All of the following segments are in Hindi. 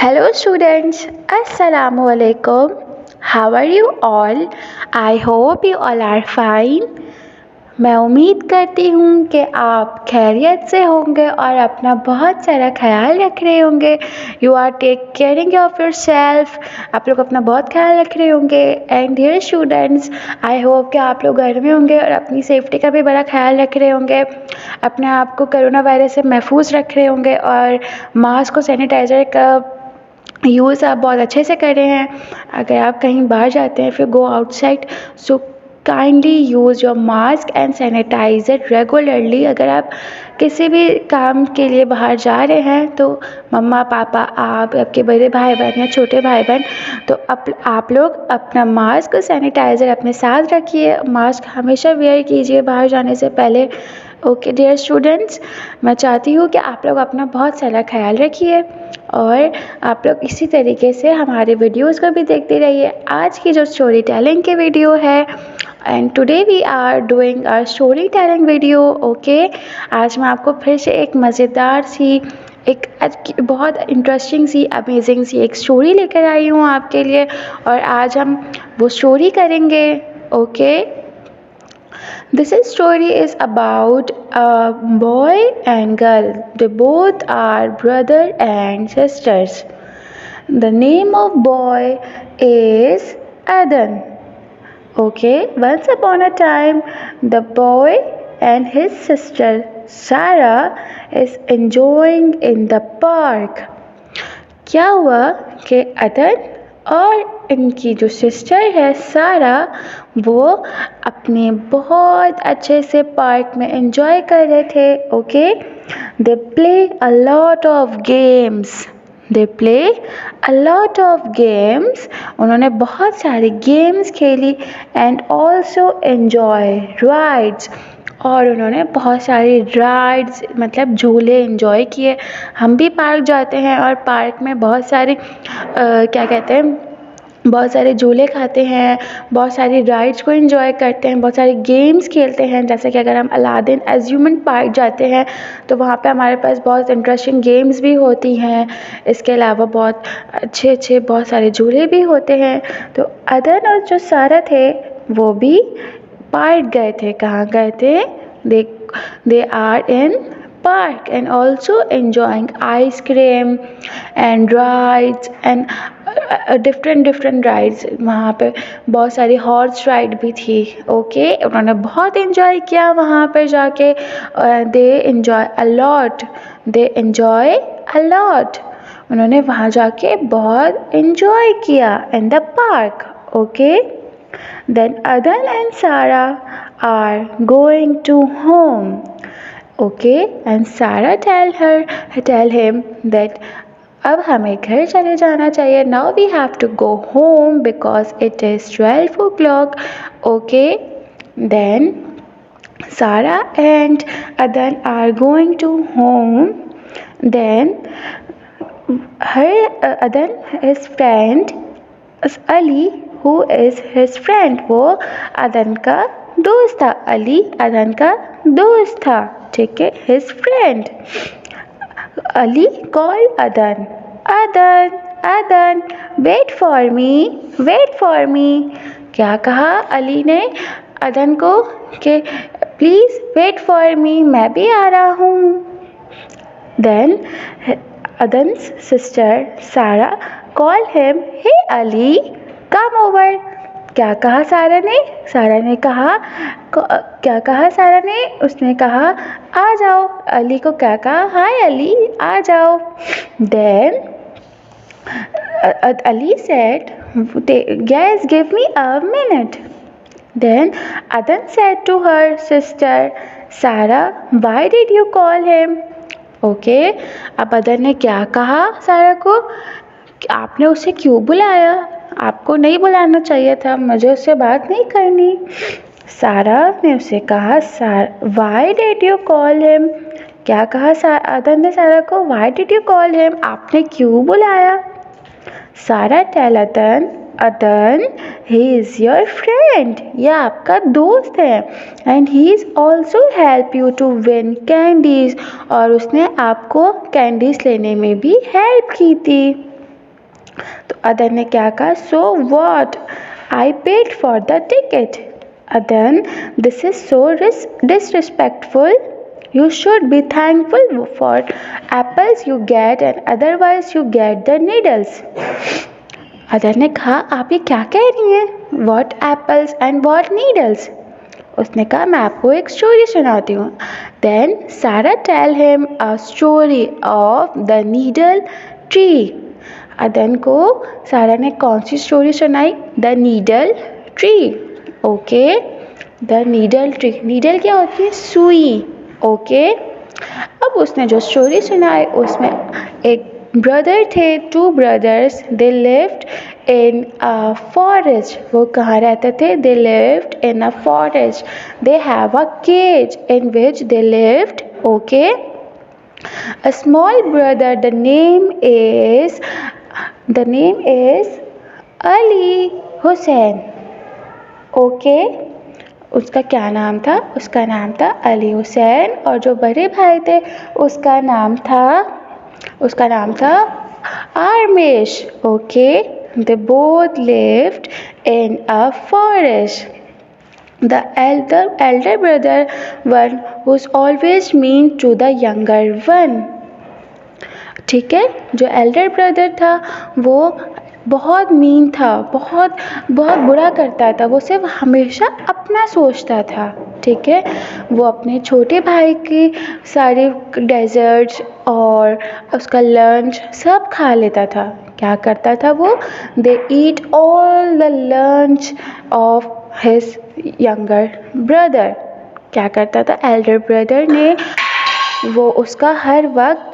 Hello students, Assalamu alaikum. How are you all? I hope you all are fine. मैं उम्मीद करती हूँ कि आप खैरियत से होंगे और अपना बहुत सारा ख्याल रख रहे होंगे. You are take caring of your self. आप लोग अपना बहुत ख्याल रख रहे होंगे. And dear students, I hope कि आप लोग घर में होंगे और अपनी सेफ्टी का भी बड़ा ख्याल रख रहे होंगे. अपने आप को कोरोना वायरस से महफूज रख रहे होंगे और मास्क और सैनिटाइज़र का यूज़ आप बहुत अच्छे से कर रहे हैं. अगर आप कहीं बाहर जाते हैं, फिर go outside, so kindly use your mask and sanitiser regularly. अगर आप किसी भी काम के लिए बाहर जा रहे हैं तो मम्मा पापा, आप, आपके बड़े भाई बहन या छोटे भाई बहन, तो आप लोग अपना मास्क और सैनिटाइज़र अपने साथ रखिए. मास्क हमेशा वेयर कीजिए बाहर जाने से पहले. ओके डियर स्टूडेंट्स, मैं चाहती हूँ कि आप लोग अपना बहुत सारा ख्याल रखिए और आप लोग इसी तरीके से हमारे वीडियोस को भी देखते रहिए. आज की जो स्टोरी टेलिंग के वीडियो है, and today we are doing a story telling video. Okay, आज मैं आपको फिर से एक मज़ेदार सी, एक बहुत इंटरेस्टिंग सी, अमेजिंग सी एक स्टोरी लेकर आई हूँ आपके लिए और आज हम वो स्टोरी करेंगे. Okay, this story is about a boy and girl. They both are brother and sisters. The name of boy is Adan. Okay, once upon a time, the boy and his sister Sarah is enjoying in the park. क्या हुआ कि अदन और इनकी जो सिस्टर है सारा, वो अपने बहुत अच्छे से पार्क में एंजॉय कर रहे थे. Okay, they play a lot of games. उन्होंने बहुत सारी गेम्स खेली एंड ऑल्सो एंजॉय राइड्स. और उन्होंने बहुत सारी राइड्स मतलब झूले एंजॉय किए. हम भी पार्क जाते हैं और पार्क में बहुत सारे बहुत सारे झूले खाते हैं, बहुत सारी राइड्स को एंजॉय करते हैं, बहुत सारे गेम्स खेलते हैं. जैसे कि अगर हम अलादीन एम्यूज़मेंट पार्क जाते हैं तो वहाँ पे हमारे पास बहुत इंटरेस्टिंग गेम्स भी होती हैं. इसके अलावा बहुत अच्छे बहुत सारे झूले भी होते हैं. तो अदन और जो सारा थे वो भी पार्क गए थे. कहाँ गए थे? They are in park and also enjoying ice cream and rides and different rides. वहाँ पे बहुत सारी हॉर्स राइड भी थी. ओके, उन्होंने बहुत एंजॉय किया वहाँ पे जाके. they enjoy a lot. उन्होंने वहाँ जाके बहुत एंजॉय किया in the park. Okay, then Adan and Sarah are going to home. Okay, and Sarah tell him that अब हमें घर चले जाना चाहिए. Now we have to go home because it is 12 o'clock. Okay, then Sarah and Adan are going to home. Then Adan, his friend Ali, who is his friend, वो अदन का दोस्त था. अली अदन का दोस्त था. ठीक है, his friend. Ali called Adan. Adan, wait for me. क्या कहा अली ने अदन को कि प्लीज़ वेट फॉर मी, मैं भी आ रहा हूँ. Then Adan's sister Sarah called him, hey Ali, come over. क्या कहा सारा ने? उसने कहा आ जाओ. अली को क्या कहा? हाय अली, आ जाओ. Then Ali said, guys, give me a minute. Then Adan said to her sister Sarah, why did you call him? Okay, अब अदन ने क्या कहा सारा को? आपने उसे क्यों बुलाया? आपको नहीं बुलाना चाहिए था, मुझे उससे बात नहीं करनी. सारा ने उसे कहा, why did you call him? क्या कहा अदन ने सारा को? Why did you call him? आपने क्यों बुलाया? सारा टेल अदन, ही इज़ योर फ्रेंड, यह आपका दोस्त है. And he is also help you to win candies, और उसने आपको कैंडीज़ लेने में भी हेल्प की थी. तो अदर ने क्या कहा, so what, I paid for the ticket. Other, this is so disrespectful, you should be thankful for apples you get and otherwise you get the needles। Other ने कहा, आप ये क्या कह रही हैं, what apples and what needles। उसने कहा, मैं आपको एक स्टोरी सुनाती हूँ। Then Sara tell him a story of the needle tree. Adan को सारा ने कौन सी स्टोरी सुनाई, the needle tree. Okay, the needle tree, needle क्या होती है, सुई। ओके, अब उसने जो स्टोरी सुनाई उसमें एक ब्रदर थे, 2 brothers, they lived in a forest. वो कहाँ रहते थे, they lived in a forest, they have a cage in which they lived. Okay, a small brother, the name is Ali Hussein। Okay, उसका क्या नाम था, उसका नाम था अली हुसैन। और जो बड़े भाई थे उसका नाम था Armesh. Okay, they both lived in a forest. The elder brother one was always mean to the younger one। ठीक है, जो एल्डर ब्रदर था वो बहुत मीन था, बहुत बुरा करता था, वो सिर्फ हमेशा अपना सोचता था। ठीक है, वो अपने छोटे भाई की सारी डेजर्ट्स और उसका लंच सब खा लेता था। क्या करता था वो, they eat all the lunch of his younger brother. क्या करता था एल्डर ब्रदर ने, वो उसका हर वक्त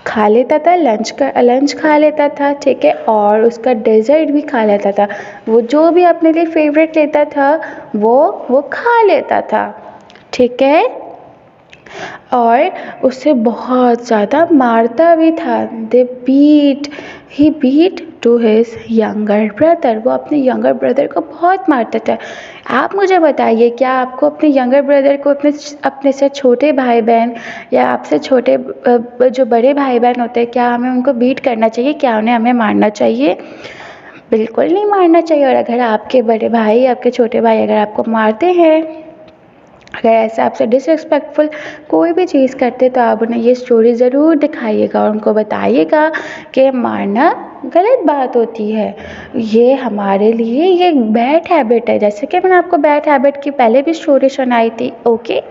खा लेता था, लंच खा लेता था। ठीक है, और उसका डेजर्ट भी खा लेता था। वो जो भी अपने लिए फेवरेट लेता था वो खा लेता था। ठीक है, और उसे बहुत ज़्यादा मारता भी था। He beat to his younger brother. वो अपने यंगर ब्रदर को बहुत मारता था। आप मुझे बताइए, क्या आपको अपने यंगर ब्रदर को अपने से छोटे भाई बहन या आपसे छोटे जो बड़े भाई बहन होते हैं, क्या हमें उनको बीट करना चाहिए, क्या उन्हें हमें मारना चाहिए? बिल्कुल नहीं मारना चाहिए। और अगर आपके बड़े भाई, आपके छोटे भाई अगर आपको मारते हैं, अगर ऐसा आपसे डिसरिस्पेक्टफुल कोई भी चीज़ करते, तो आप उन्हें ये स्टोरी ज़रूर दिखाइएगा और उनको बताइएगा कि मारना गलत बात होती है। ये हमारे लिए ये एक बैड हैबिट है, जैसे कि मैंने आपको बैड हैबिट की पहले भी स्टोरी सुनाई थी। Okay,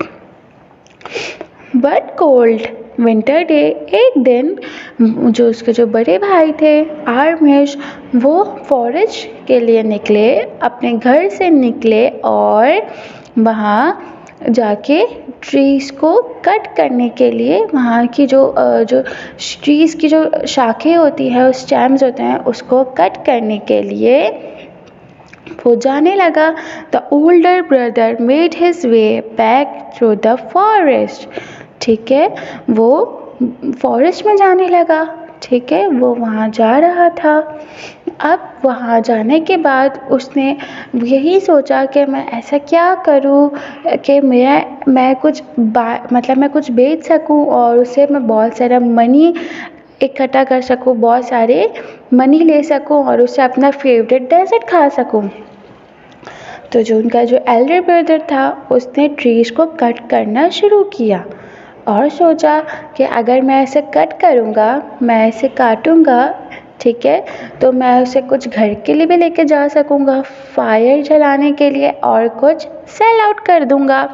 but cold winter day, एक दिन जो उसके जो बड़े भाई थे आरमेश, वो फॉरेस्ट के लिए निकले, अपने घर से निकले और वहाँ जाके ट्रीज़ को कट करने के लिए, वहाँ की जो ट्रीज़ की जो शाखें होती है, उस स्टेम्स होते हैं, उसको कट करने के लिए वो जाने लगा। The older brother made his way back through the forest. ठीक है, वो फॉरेस्ट में जाने लगा। ठीक है, वो वहाँ जा रहा था। अब वहाँ जाने के बाद उसने यही सोचा कि मैं ऐसा क्या करूँ कि मैं कुछ बेच सकूँ और उससे मैं बहुत सारा मनी इकट्ठा कर सकूँ, बहुत सारे मनी ले सकूँ और उससे अपना फेवरेट डेजर्ट खा सकूँ। तो जो उनका जो एल्डर ब्रदर था, उसने ट्रीज़ को कट करना शुरू किया और सोचा कि अगर मैं ऐसे कट करूँगा, मैं ऐसे काटूँगा, ठीक है, तो मैं उसे कुछ घर के लिए भी लेके जा सकूँगा, फायर जलाने के लिए, और कुछ सेल आउट कर दूँगा।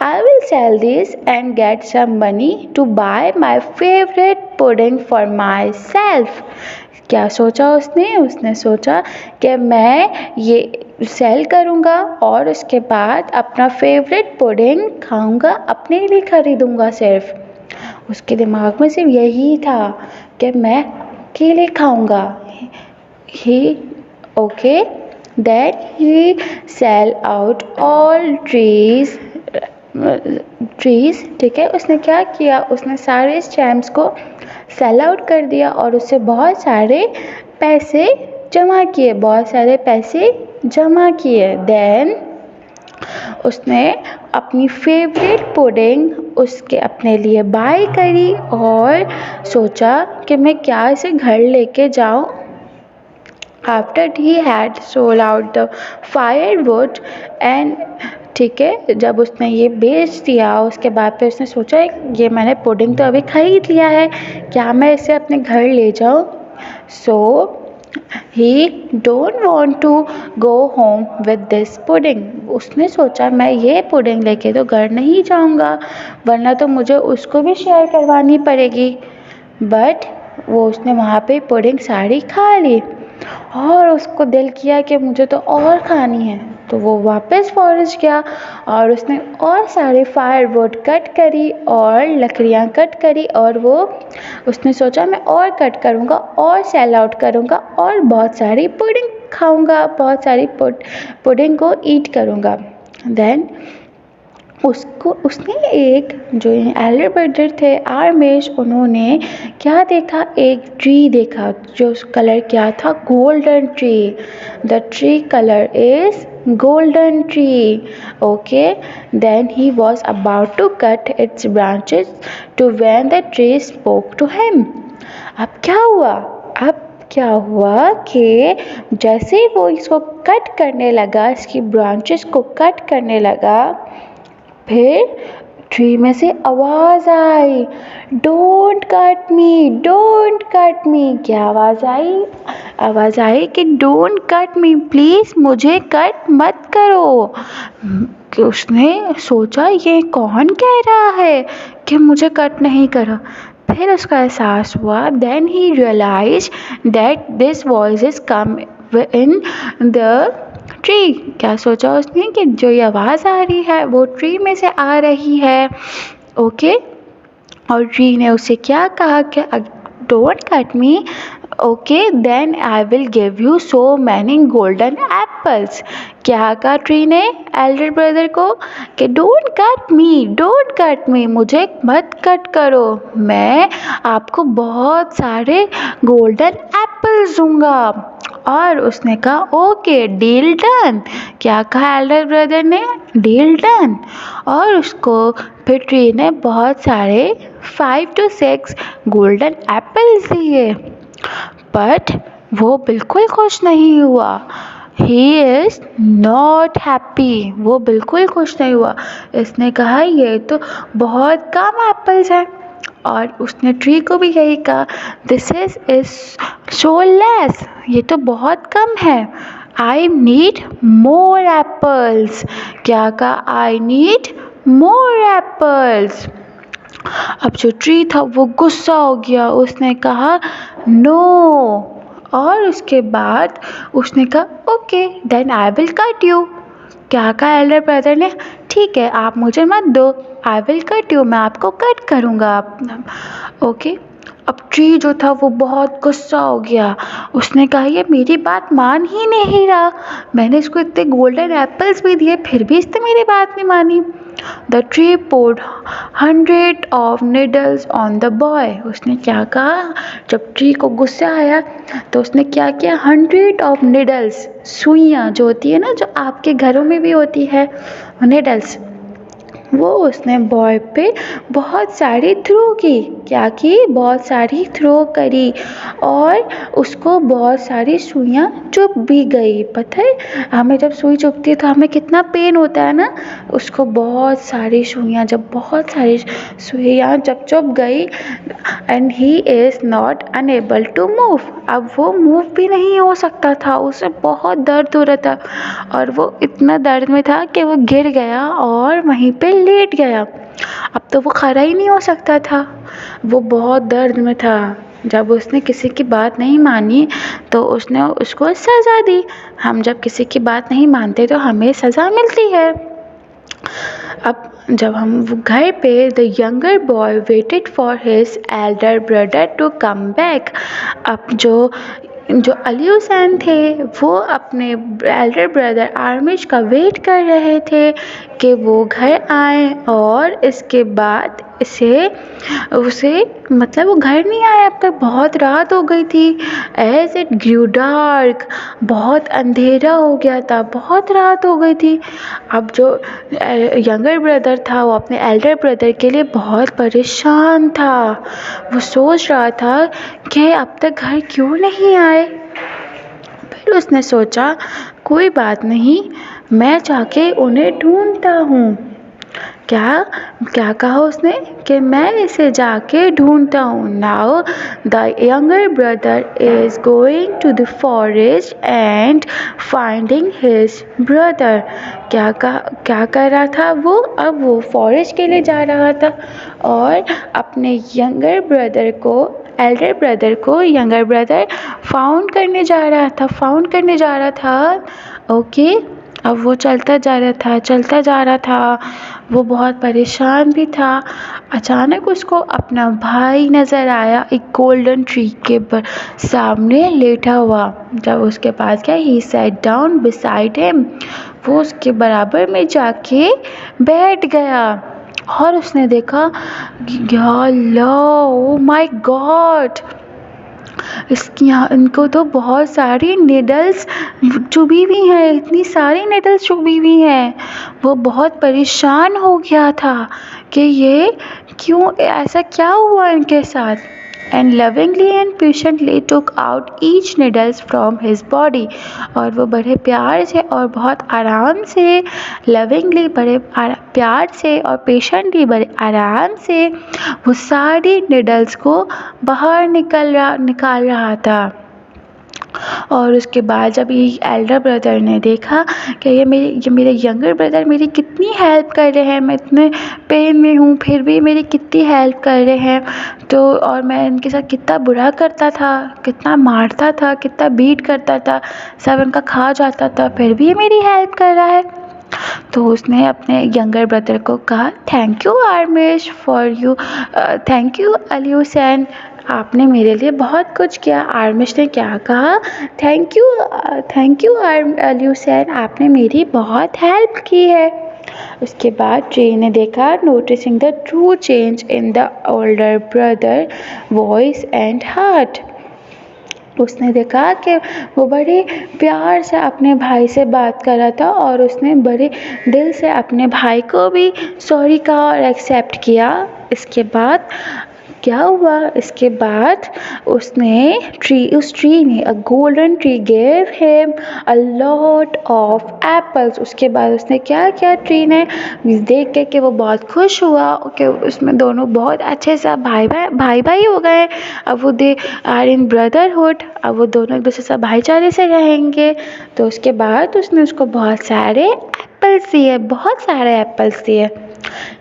I will sell this and get some money to buy my favorite pudding for myself। क्या सोचा उसने सोचा कि मैं ये सेल करूँगा और उसके बाद अपना फेवरेट पुडिंग खाऊँगा, अपने लिए खरीदूँगा। सिर्फ उसके दिमाग में सिर्फ यही था कि मैं अकेले खाऊँगा। Then he sell out all trees। ठीक है, उसने क्या किया, उसने सारे स्टैम्प्स को सेल आउट कर दिया और उससे बहुत सारे पैसे जमा किए। देन उसने अपनी फेवरेट पुडिंग उसके अपने लिए बाय करी और सोचा कि मैं क्या इसे घर लेके जाऊँ। After he had sold out the firewood and ठीक है, जब उसने ये बेच दिया उसके बाद फिर उसने सोचा ये मैंने पुडिंग तो अभी ख़रीद लिया है, क्या मैं इसे अपने घर ले जाऊँ। So he don't want to go home with this pudding. उसने सोचा मैं ये पुडिंग लेके तो घर नहीं जाऊँगा, वरना तो मुझे उसको भी शेयर करवानी पड़ेगी। बट उसने वहाँ पे पुडिंग सारी खा ली और उसको दिल किया कि मुझे तो और खानी है, तो वो वापस फॉरेस्ट गया और उसने और सारे फायरवुड कट करी और लकड़ियाँ कट करी और उसने सोचा मैं और कट करूँगा और सेल आउट करूँगा और बहुत सारी पुडिंग खाऊँगा, बहुत सारी पुडिंग को ईट करूँगा। देन उसने एक जो एल्डर ब्रदर थे आर्मिश, उन्होंने क्या देखा, एक ट्री देखा जो कलर क्या था, golden tree. The tree colour is golden tree. Okay, then he was about to cut its branches to when the tree spoke to him. अब क्या हुआ कि जैसे ही वो इसको कट करने लगा, इसकी ब्रांचेस को कट करने लगा, फिर ट्री में से आवाज़ आई, don't cut me, don't cut me. क्या आवाज़ आई कि डोंट कट मी, प्लीज़ मुझे कट मत करो। कि उसने सोचा ये कौन कह रहा है कि मुझे कट नहीं करो। फिर उसका एहसास हुआ, then he realise that this voice is come in the tree. क्या सोचा उसने कि जो ये आवाज़ आ रही है वो ट्री में से आ रही है। ओके, और ट्री ने उसे क्या कहा कि don't cut me, okay then I will give you so many golden apples. क्या कहा ट्री ने एल्डर ब्रदर को कि डोंट कट मी, मुझे मत कट करो, मैं आपको बहुत सारे गोल्डन एप्पल्स दूंगा। और उसने कहा ओके डील डन। क्या कहा एल्डर ब्रदर ने, डील डन। और उसको फिर ट्री ने बहुत सारे 5 to 6 गोल्डन एप्पल्स दिए, बट वो बिल्कुल खुश नहीं हुआ। ही इज़ नॉट हैप्पी, वो बिल्कुल खुश नहीं हुआ। इसने कहा ये तो बहुत कम एप्पल्स हैं, और उसने ट्री को भी यही कहा, दिस इज सो लेस, ये तो बहुत कम है, आई नीड मोर एप्पल्स। क्या कहा, आई नीड मोर एप्पल्स। अब जो ट्री था वो गुस्सा हो गया, उसने कहा नो, और उसके बाद उसने कहा okay then I will cut you. क्या कहा एल्डर ब्रदर ने, ठीक है आप मुझे मत दो, आई विल कट यू, मैं आपको कट करूँगा। ओके, अब ट्री जो था वो बहुत गुस्सा हो गया, उसने कहा ये मेरी बात मान ही नहीं रहा, मैंने इसको इतने गोल्डन एप्पल्स भी दिए फिर भी इसने मेरी बात नहीं मानी। The tree poured 100 of needles on the boy। उसने क्या कहा, जब ट्री को गुस्सा आया तो उसने क्या किया, 100 of needles, सुइयाँ जो होती है ना, जो आपके घरों में भी होती है needles, वो उसने बॉय पे बहुत सारी थ्रो की। क्या की, बहुत सारी थ्रो करी और उसको बहुत सारी सुइयाँ चुभ भी गई। पता है हमें जब सुई चुभती है तो हमें कितना पेन होता है ना, उसको बहुत सारी सुइयाँ, जब बहुत सारी सुइयाँ जब चुभ गई, and he is not unable to move. अब वो मूव भी नहीं हो सकता था, उसे बहुत दर्द हो रहा था और वो इतना दर्द में था कि वो गिर गया और वहीं पे लेट गया। अब तो वो खड़ा ही नहीं हो सकता था, वो बहुत दर्द में था। जब उसने किसी की बात नहीं मानी तो उसने उसको सज़ा दी। हम जब किसी की बात नहीं मानते तो हमें सज़ा मिलती है। अब जब हम घर पे, the younger boy waited for his elder brother to come back. अब जो अली हुसैन थे वो अपने एल्डर ब्रदर आर्मिश का वेट कर रहे थे कि वो घर आए और इसके बाद उसे मतलब वो घर नहीं आया अब तक, बहुत रात हो गई थी। एज इट ग्रू डार्क, बहुत अंधेरा हो गया था, बहुत रात हो गई थी। अब जो यंगर ब्रदर था वो अपने एल्डर ब्रदर के लिए बहुत परेशान था। वो सोच रहा था कि अब तक घर क्यों नहीं आए। फिर उसने सोचा कोई बात नहीं, मैं जाके उन्हें ढूंढता हूँ। क्या क्या कहा उसने कि मैं इसे जाके ढूंढता हूँ। Now the younger brother is going to the forest and finding his brother. क्या कर रहा था वो? अब वो फॉरेस्ट के लिए जा रहा था और अपने यंगर ब्रदर को, एल्डर ब्रदर को यंगर ब्रदर फाउंड करने जा रहा था। ओके, अब वो चलता जा रहा था। वो बहुत परेशान भी था। अचानक उसको अपना भाई नज़र आया एक गोल्डन ट्री के सामने लेटा हुआ। जब उसके पास गया, he sat down beside him. वो उसके बराबर में जाके बैठ गया और उसने देखा, ओ माय गॉड, इनको तो बहुत सारी निडल्स चुभी हुई हैं, इतनी सारी निडल्स चुभी हुई हैं। वो बहुत परेशान हो गया था कि ये क्यों, ऐसा क्या हुआ इनके साथ। And lovingly and patiently took out each needles from his body. और वो बड़े प्यार से और बहुत आराम से, लविंगली बड़े प्यार से और पेशेंटली बड़े आराम से वो सारी निडल्स को बाहर निकाल रहा था। और उसके बाद जब ये एल्डर ब्रदर ने देखा कि ये मेरे यंगर ब्रदर मेरी कितनी हेल्प कर रहे हैं, मैं इतने पेन में हूँ फिर भी मेरी कितनी हेल्प कर रहे हैं, तो और मैं इनके साथ कितना बुरा करता था, कितना मारता था, कितना बीट करता था, सब इनका खा जाता था, फिर भी ये मेरी हेल्प कर रहा है। तो उसने अपने यंगर ब्रदर को कहा, thank you Armish for you, thank you Alihussain, आपने मेरे लिए बहुत कुछ किया। आर्मिश ने क्या कहा, थैंक यू अलीहुसैन, आपने मेरी बहुत हेल्प की है। उसके बाद ट्री ने देखा, noticing the true change in the older brother voice and heart. उसने देखा कि वो बड़े प्यार से अपने भाई से बात कर रहा था और उसने बड़े दिल से अपने भाई को भी सॉरी कहा और एक्सेप्ट किया। इसके बाद क्या हुआ, इसके बाद उस ट्री ने अ golden tree gave him a lot of apples. उसके बाद उसने क्या किया, ट्री ने देख के कि वो बहुत खुश हुआ कि उसमें दोनों बहुत अच्छे से भाई हो गए। अब वो दे आर इन ब्रदरहुड, अब वो दोनों एक दूसरे से भाईचारे से रहेंगे। तो उसके बाद उसने उसको बहुत सारे एप्पल्स दिए।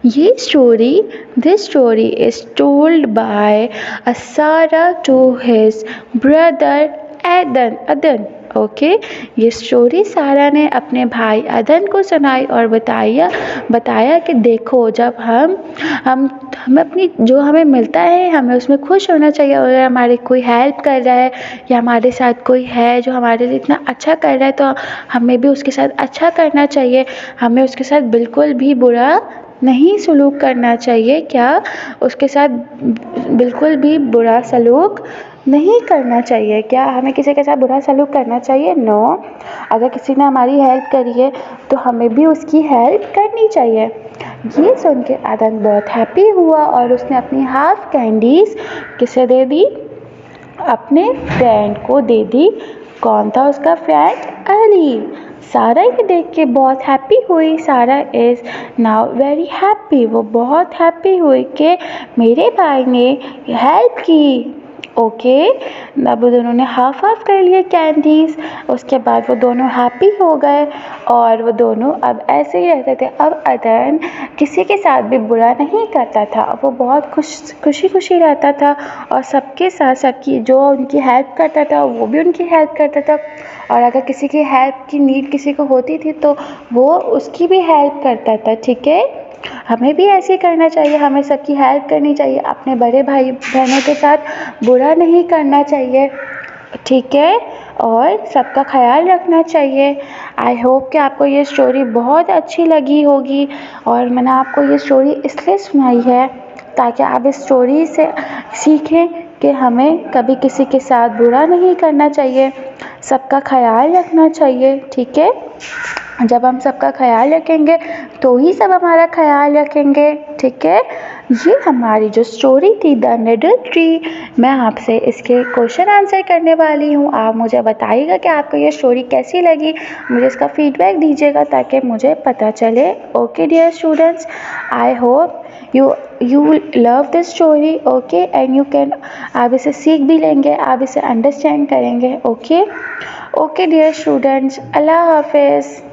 This story is told by Asara to his brother Adan. Okay, ये स्टोरी सारा ने अपने भाई अदन को सुनाई और बताया कि देखो, जब हम अपनी जो हमें मिलता है हमें उसमें खुश होना चाहिए। अगर हमारी कोई हेल्प कर रहा है या हमारे साथ कोई है जो हमारे लिए इतना अच्छा कर रहा है तो हमें भी उसके साथ अच्छा करना चाहिए। हमें उसके साथ बिल्कुल भी बुरा नहीं सलूक करना चाहिए। क्या उसके साथ बिल्कुल भी बुरा सलूक नहीं करना चाहिए? क्या हमें किसी के साथ बुरा सलूक करना चाहिए? नो। अगर किसी ने हमारी हेल्प करी है तो हमें भी उसकी हेल्प करनी चाहिए। ये सुन के आदन बहुत हैप्पी हुआ और उसने अपनी हाफ कैंडीज किसे दे दी? अपने फ्रेंड को दे दी। कौन था उसका फ्रेंड? अली। सारा ये देख के बहुत हैप्पी हुई। सारा इज़ नाउ वेरी हैप्पी। वो बहुत हैप्पी हुई कि मेरे भाई ने हेल्प की। ओके, अब वो दोनों ने हाफ कर लिए कैंडीज़। उसके बाद वो दोनों हैप्पी हो गए और वो दोनों अब ऐसे ही रहते थे। अब अदन किसी के साथ भी बुरा नहीं करता था। वो बहुत खुशी रहता था और सबके साथ, सबकी जो उनकी हेल्प करता था वो भी उनकी हेल्प करता था। और अगर किसी की हेल्प की नीड किसी को होती थी तो वो उसकी भी हेल्प करता था। ठीक है, हमें भी ऐसे करना चाहिए, हमें सबकी हेल्प करनी चाहिए, अपने बड़े भाई बहनों के साथ बुरा नहीं करना चाहिए। ठीक है, और सबका ख्याल रखना चाहिए। आई होप कि आपको ये स्टोरी बहुत अच्छी लगी होगी और मैंने आपको ये स्टोरी इसलिए सुनाई है ताकि आप इस स्टोरी से सीखें कि हमें कभी किसी के साथ बुरा नहीं करना चाहिए, सबका ख्याल रखना चाहिए। ठीक है, जब हम सबका ख्याल रखेंगे तो ही सब हमारा ख्याल रखेंगे। ठीक है, ये हमारी जो स्टोरी थी द निडल ट्री, मैं आपसे इसके क्वेश्चन आंसर करने वाली हूँ। आप मुझे बताइएगा कि आपको ये स्टोरी कैसी लगी, मुझे इसका फीडबैक दीजिएगा ताकि मुझे पता चले। Okay dear students, I hope you love this story. Okay, and you can, आप इसे सीख भी लेंगे, आप इसे अंडरस्टैंड करेंगे। ओके डियर स्टूडेंट्स, अल्लाह हाफिज़।